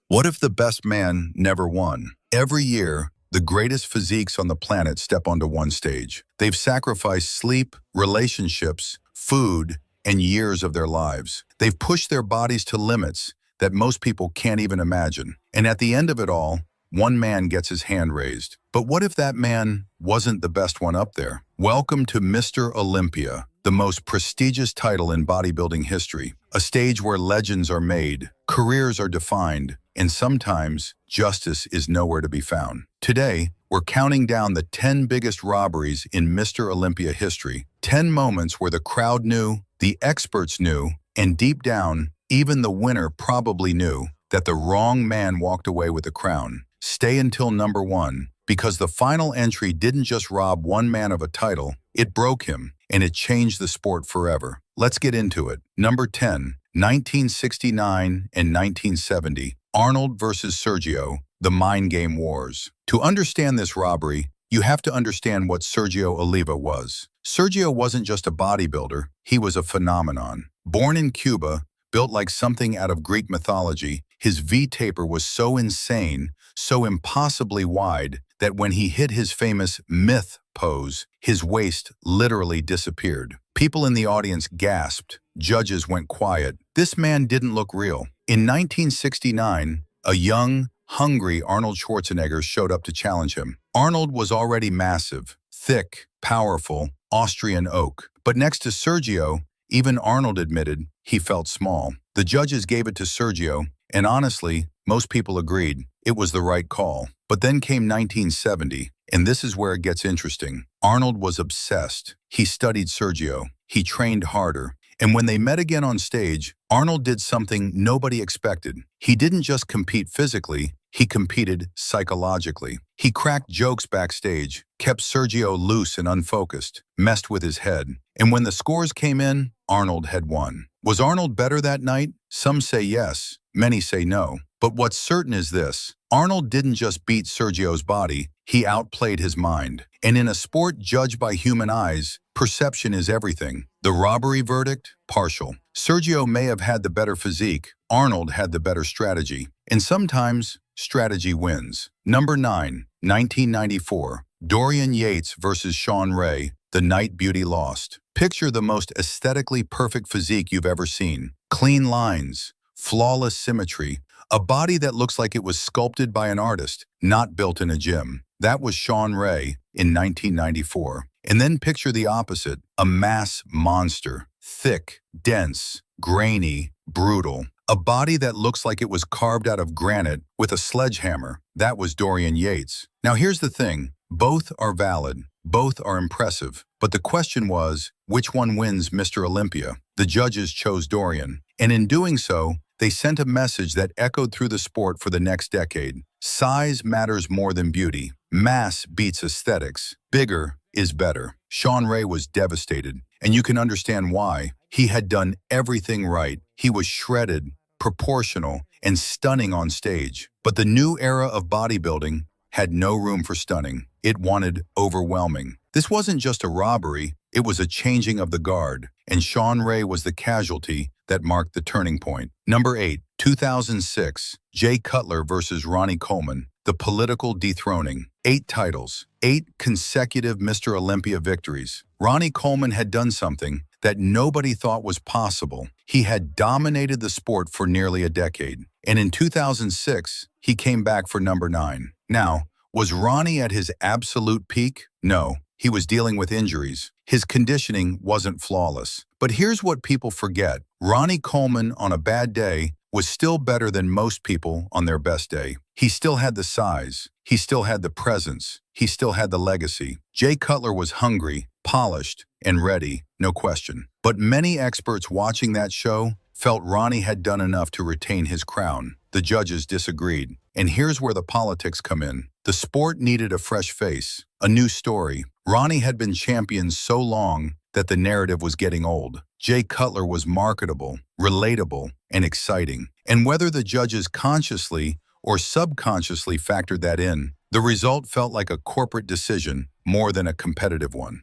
What if the best man never won? Every year, the greatest physiques on the planet step onto one stage. They've sacrificed sleep, relationships, food, and years of their lives. They've pushed their bodies to limits that most people can't even imagine. And at the end of it all, one man gets his hand raised. But what if that man wasn't the best one up there? Welcome to Mr. Olympia, the most prestigious title in bodybuilding history. A stage where legends are made, careers are defined, and sometimes justice is nowhere to be found. Today, we're counting down the 10 biggest robberies in Mr. Olympia history. 10 moments where the crowd knew, the experts knew, and deep down, even the winner probably knew that the wrong man walked away with the crown. Stay until number 1, because the final entry didn't just rob one man of a title, it broke him, and it changed the sport forever. Let's get into it. Number 10, 1969 and 1970, Arnold versus Sergio, the Mind Game Wars. To understand this robbery, you have to understand what Sergio Oliva was. Sergio wasn't just a bodybuilder, he was a phenomenon. Born in Cuba, built like something out of Greek mythology, his V-taper was so insane, so impossibly wide, that when he hit his famous myth pose, his waist literally disappeared. People in the audience gasped. Judges went quiet. This man didn't look real. In 1969, a young, hungry Arnold Schwarzenegger showed up to challenge him. Arnold was already massive, thick, powerful, Austrian oak. But next to Sergio, even Arnold admitted he felt small. The judges gave it to Sergio, and honestly, most people agreed it was the right call. But then came 1970, and this is where it gets interesting. Arnold was obsessed. He studied Sergio. He trained harder. And when they met again on stage, Arnold did something nobody expected. He didn't just compete physically, he competed psychologically. He cracked jokes backstage, kept Sergio loose and unfocused, messed with his head. And when the scores came in, Arnold had won. Was Arnold better that night? Some say yes, many say no. But what's certain is this: Arnold didn't just beat Sergio's body, he outplayed his mind. And in a sport judged by human eyes, perception is everything. The robbery verdict? Partial. Sergio may have had the better physique, Arnold had the better strategy. And sometimes, strategy wins. Number 9, 1994, Dorian Yates versus Shawn Ray, the night beauty lost. Picture the most aesthetically perfect physique you've ever seen. Clean lines, flawless symmetry, a body that looks like it was sculpted by an artist, not built in a gym. That was Shawn Ray in 1994. And then picture the opposite, a mass monster, thick, dense, grainy, brutal. A body that looks like it was carved out of granite with a sledgehammer. That was Dorian Yates. Now here's the thing, both are valid, both are impressive. But the question was, which one wins Mr. Olympia? The judges chose Dorian. And in doing so, they sent a message that echoed through the sport for the next decade. Size matters more than beauty. Mass beats aesthetics. Bigger is better. Shawn Ray was devastated, and you can understand why. He had done everything right. He was shredded, proportional, and stunning on stage. But the new era of bodybuilding had no room for stunning. It wanted overwhelming. This wasn't just a robbery, it was a changing of the guard, and Shawn Ray was the casualty that marked the turning point. Number 8, 2006, Cutler versus Coleman, the political dethroning. 8 titles, 8 consecutive Mr. Olympia victories. Coleman had done something that nobody thought was possible. He had dominated the sport for nearly a decade. And in 2006, he came back for number 9. Now, was Ronnie at his absolute peak? No, he was dealing with injuries. His conditioning wasn't flawless. But here's what people forget. Coleman on a bad day was still better than most people on their best day. He still had the size. He still had the presence. He still had the legacy. Cutler was hungry, polished, and ready, no question. But many experts watching that show felt Ronnie had done enough to retain his crown. The judges disagreed. And here's where the politics come in. The sport needed a fresh face, a new story. Ronnie had been champion so long that the narrative was getting old. Cutler was marketable, relatable, and exciting. And whether the judges consciously or subconsciously factored that in, the result felt like a corporate decision more than a competitive one.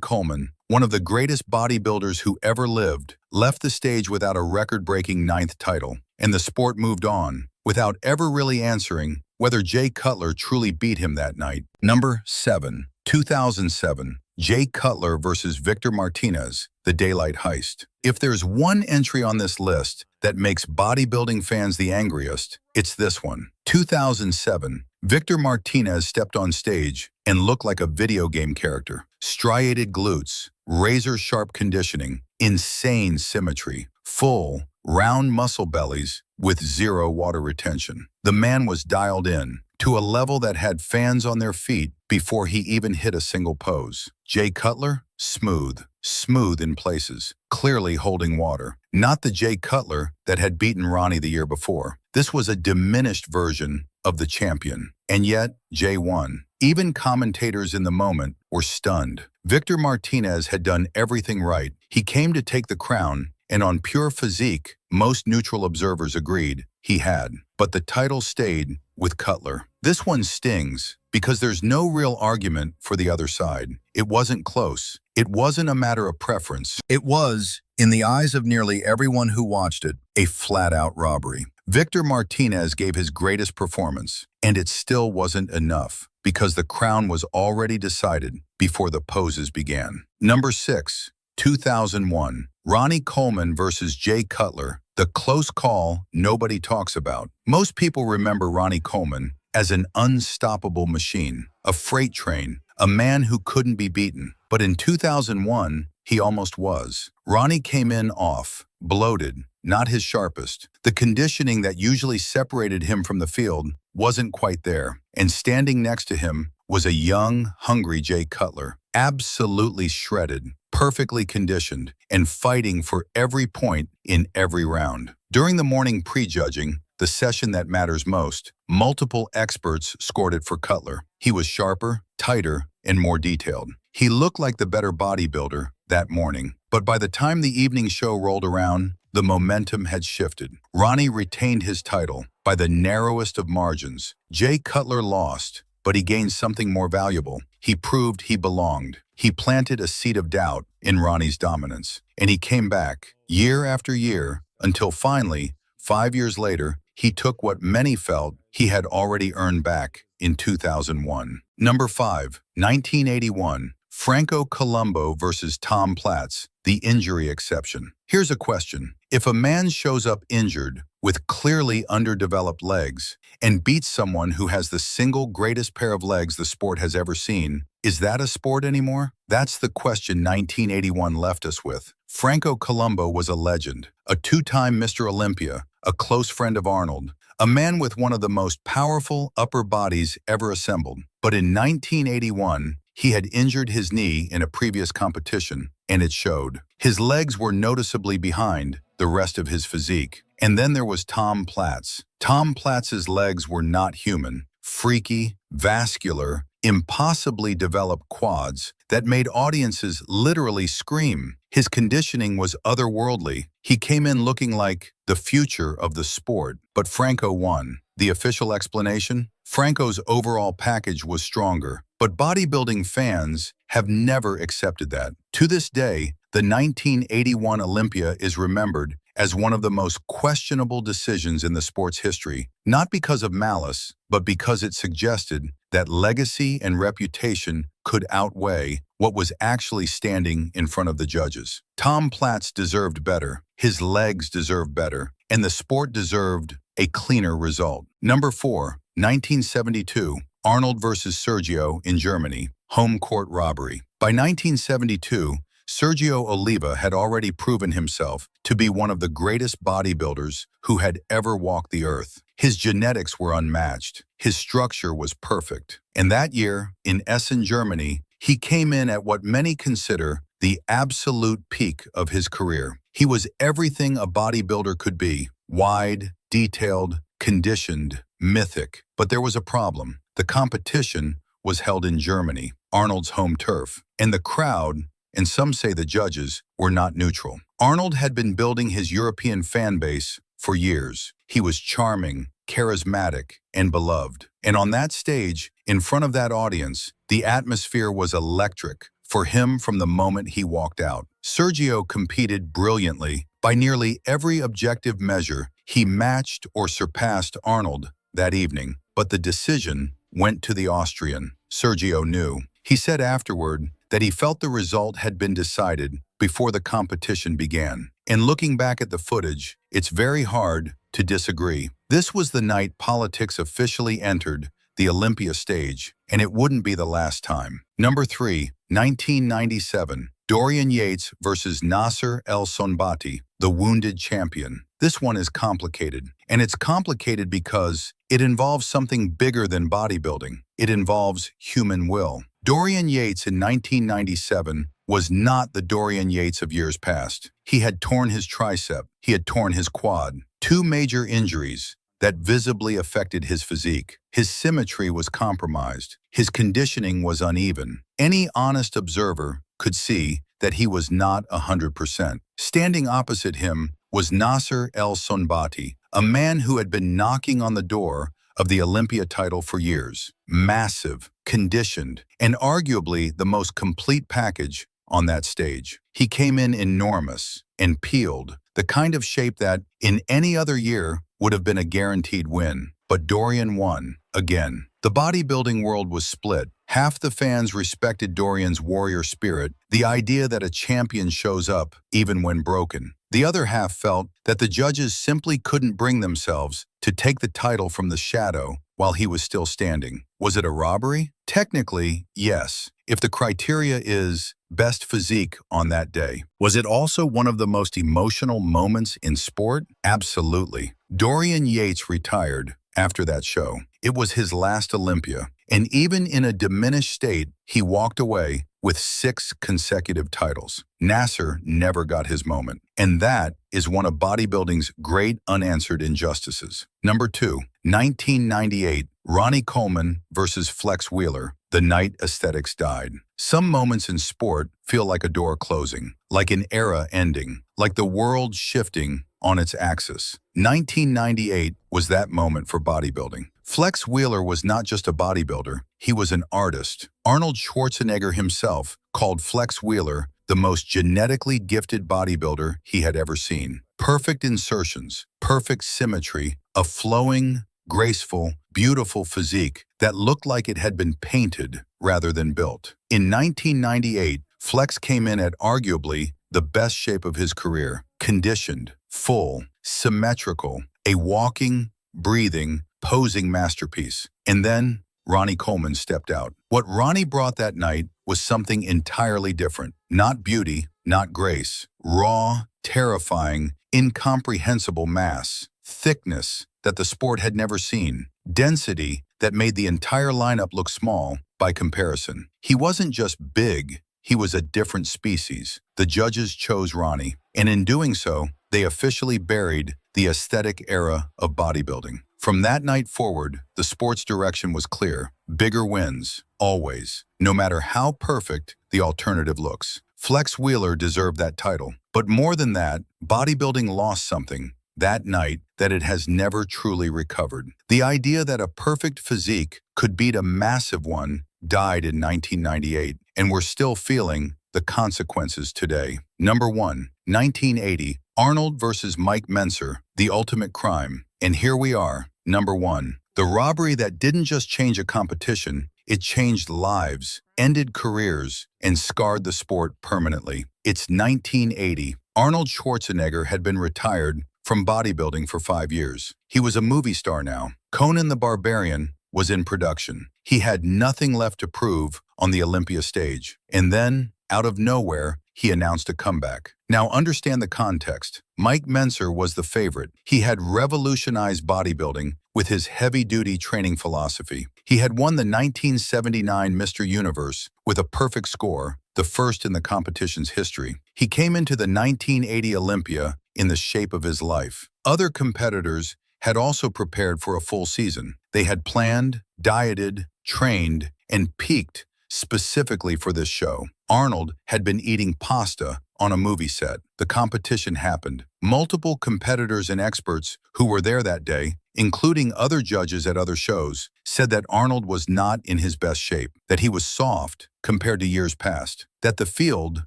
Coleman, one of the greatest bodybuilders who ever lived, left the stage without a record-breaking 9th title, and the sport moved on. without ever really answering whether Jay Cutler truly beat him that night. Number 7. 2007. Jay Cutler versus Victor Martinez, the Daylight Heist. If there's one entry on this list that makes bodybuilding fans the angriest, it's this one. 2007. Victor Martinez stepped on stage and looked like a video game character. Striated glutes, razor-sharp conditioning, insane symmetry, full, round muscle bellies with zero water retention. The man was dialed in to a level that had fans on their feet before he even hit a single pose. Jay Cutler? Smooth in places, clearly holding water. Not the Jay Cutler that had beaten Ronnie the year before. This was a diminished version of the champion. And yet, Jay won. Even commentators in the moment were stunned. Victor Martinez had done everything right. He came to take the crown, and on pure physique, most neutral observers agreed he had. But the title stayed with Cutler. This one stings because there's no real argument for the other side. It wasn't close. It wasn't a matter of preference. It was, in the eyes of nearly everyone who watched it, a flat-out robbery. Victor Martinez gave his greatest performance, and it still wasn't enough because the crown was already decided before the poses began. Number 6. 2001. Ronnie Coleman versus Jay Cutler, the close call nobody talks about. Most people remember Ronnie Coleman as an unstoppable machine, a freight train, a man who couldn't be beaten. But in 2001, he almost was. Ronnie came in off, bloated, not his sharpest. The conditioning that usually separated him from the field wasn't quite there. And standing next to him was a young, hungry Jay Cutler, absolutely shredded, perfectly conditioned, and fighting for every point in every round. During the morning prejudging, the session that matters most, multiple experts scored it for Cutler. He was sharper, tighter, and more detailed. He looked like the better bodybuilder that morning. But by the time the evening show rolled around, the momentum had shifted. Ronnie retained his title by the narrowest of margins. Jay Cutler lost, but he gained something more valuable. He proved he belonged. He planted a seed of doubt in Ronnie's dominance, and he came back year after year until finally, 5 years later, he took what many felt he had already earned back in 2001. Number 5. 1981. Franco Columbu versus Tom Platz, the injury exception. Here's a question. If a man shows up injured with clearly underdeveloped legs and beats someone who has the single greatest pair of legs the sport has ever seen, is that a sport anymore? That's the question 1981 left us with. Franco Columbu was a legend, a two-time Mr. Olympia, a close friend of Arnold, a man with one of the most powerful upper bodies ever assembled. But in 1981, he had injured his knee in a previous competition, and it showed. His legs were noticeably behind the rest of his physique. And then there was Tom Platz. Tom Platz's legs were not human, freaky, vascular, impossibly developed quads that made audiences literally scream. His conditioning was otherworldly. He came in looking like the future of the sport. But Franco won. The official explanation? Franco's overall package was stronger. But bodybuilding fans have never accepted that. To this day, the 1981 Olympia is remembered as one of the most questionable decisions in the sport's history, not because of malice, but because it suggested that legacy and reputation could outweigh what was actually standing in front of the judges. Tom Platz deserved better, his legs deserved better, and the sport deserved a cleaner result. Number 4, 1972, Arnold versus Sergio in Germany, Homecourt robbery. By 1972, Sergio Oliva had already proven himself to be one of the greatest bodybuilders who had ever walked the earth. His genetics were unmatched. His structure was perfect. And that year, in Essen, Germany, he came in at what many consider the absolute peak of his career. He was everything a bodybuilder could be: wide, detailed, conditioned, mythic. But there was a problem. The competition was held in Germany, Arnold's home turf, and the crowd, and some say the judges, were not neutral. Arnold had been building his European fan base for years. He was charming, charismatic, and beloved. And on that stage, in front of that audience, the atmosphere was electric for him from the moment he walked out. Sergio competed brilliantly. By nearly every objective measure, He matched or surpassed Arnold that evening, but the decision went to the Austrian. Sergio knew. He said afterward that he felt the result had been decided before the competition began. And looking back at the footage, it's very hard to disagree. This was the night politics officially entered the Olympia stage, and it wouldn't be the last time. Number 3, 1997, Dorian Yates versus Nasser El Sonbati, the wounded champion. This one is complicated, and it's complicated because it involves something bigger than bodybuilding. It involves human will. Dorian Yates in 1997 was not the Dorian Yates of years past. He had torn his tricep. He had torn his quad. Two major injuries that visibly affected his physique. His symmetry was compromised. His conditioning was uneven. Any honest observer could see that he was not 100%. Standing opposite him was Nasser El Sonbati, a man who had been knocking on the door of the Olympia title for years. Massive, conditioned, and arguably the most complete package on that stage. He came in enormous and peeled, the kind of shape that, in any other year, would have been a guaranteed win. But Dorian won, again. The bodybuilding world was split. Half the fans respected Dorian's warrior spirit, the idea that a champion shows up even when broken. The other half felt that the judges simply couldn't bring themselves to take the title from the shadow while he was still standing. Was it a robbery? Technically, yes, if the criteria is best physique on that day. Was it also one of the most emotional moments in sport? Absolutely. Dorian Yates retired after that show. It was his last Olympia, and even in a diminished state, he walked away with 6 consecutive titles. Nasser never got his moment, and that is one of bodybuilding's great unanswered injustices. Number 2, 1998, Ronnie Coleman versus Flex Wheeler, the night aesthetics died. Some moments in sport feel like a door closing, like an era ending, like the world shifting on its axis. 1998 was that moment for bodybuilding. Flex Wheeler was not just a bodybuilder, he was an artist. Arnold Schwarzenegger himself called Flex Wheeler the most genetically gifted bodybuilder he had ever seen. Perfect insertions, perfect symmetry, a flowing, graceful, beautiful physique that looked like it had been painted rather than built. In 1998, Flex came in at arguably the best shape of his career. Conditioned, full, symmetrical, a walking, breathing, posing masterpiece. And then Ronnie Coleman stepped out. What Ronnie brought that night was something entirely different. Not beauty, not grace. Raw, terrifying, incomprehensible mass. Thickness that the sport had never seen. Density that made the entire lineup look small by comparison. He wasn't just big, he was a different species. The judges chose Ronnie, and in doing so, they officially buried the aesthetic era of bodybuilding. From that night forward, the sport's direction was clear. Bigger wins, always, no matter how perfect the alternative looks. Flex Wheeler deserved that title. But more than that, bodybuilding lost something that night that it has never truly recovered. The idea that a perfect physique could beat a massive one died in 1998, and we're still feeling the consequences today. Number 1, 1980, Arnold versus Mike Mentzer, the ultimate crime. And here we are, number 1. The robbery that didn't just change a competition, it changed lives, ended careers, and scarred the sport permanently. It's 1980. Arnold Schwarzenegger had been retired from bodybuilding for 5 years. He was a movie star now. Conan the Barbarian was in production. He had nothing left to prove on the Olympia stage. And then, out of nowhere, he announced a comeback. Now understand the context. Mike Mentzer was the favorite. He had revolutionized bodybuilding with his heavy-duty training philosophy. He had won the 1979 Mr. Universe with a perfect score, the first in the competition's history. He came into the 1980 Olympia in the shape of his life. Other competitors had also prepared for a full season. They had planned, dieted, trained, and peaked specifically for this show. Arnold had been eating pasta on a movie set. The competition happened. Multiple competitors and experts who were there that day, including other judges at other shows, said that Arnold was not in his best shape, that he was soft compared to years past, that the field,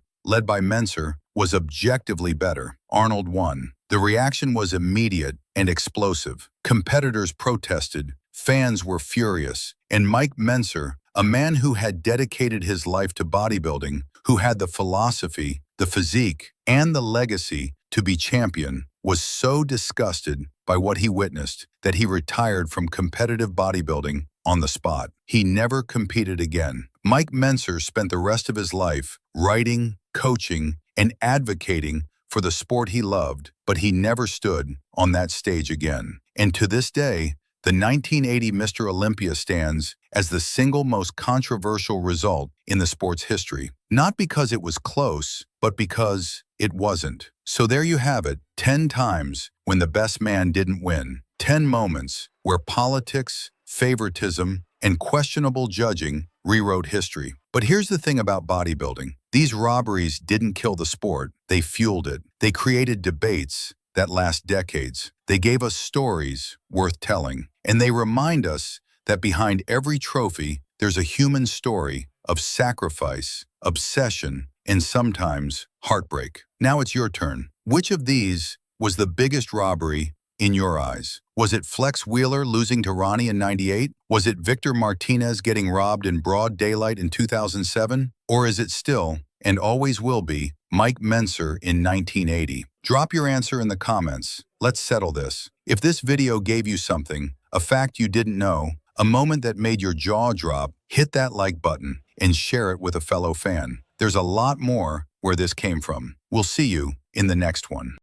led by Mentzer, was objectively better. Arnold won. The reaction was immediate and explosive. Competitors protested, fans were furious, and Mike Mentzer, a man who had dedicated his life to bodybuilding, who had the philosophy, the physique, and the legacy to be champion, was so disgusted by what he witnessed that he retired from competitive bodybuilding on the spot. He never competed again. Mike Mentzer spent the rest of his life writing, coaching, and advocating for the sport he loved, but he never stood on that stage again. And to this day, the 1980 Mr. Olympia stands as the single most controversial result in the sport's history. Not because it was close, but because it wasn't. So there you have it, 10 times when the best man didn't win. 10 moments where politics, favoritism, and questionable judging rewrote history. But here's the thing about bodybuilding. These robberies didn't kill the sport, they fueled it. They created debates that last decades. They gave us stories worth telling. And they remind us that behind every trophy, there's a human story of sacrifice, obsession, and sometimes heartbreak. Now it's your turn. Which of these was the biggest robbery in your eyes? Was it Flex Wheeler losing to Ronnie in '98? Was it Victor Martinez getting robbed in broad daylight in 2007? Or is it still, and always will be, Mike Mentzer in 1980? Drop your answer in the comments. Let's settle this. If this video gave you something, a fact you didn't know, a moment that made your jaw drop, hit that like button and share it with a fellow fan. There's a lot more where this came from. We'll see you in the next one.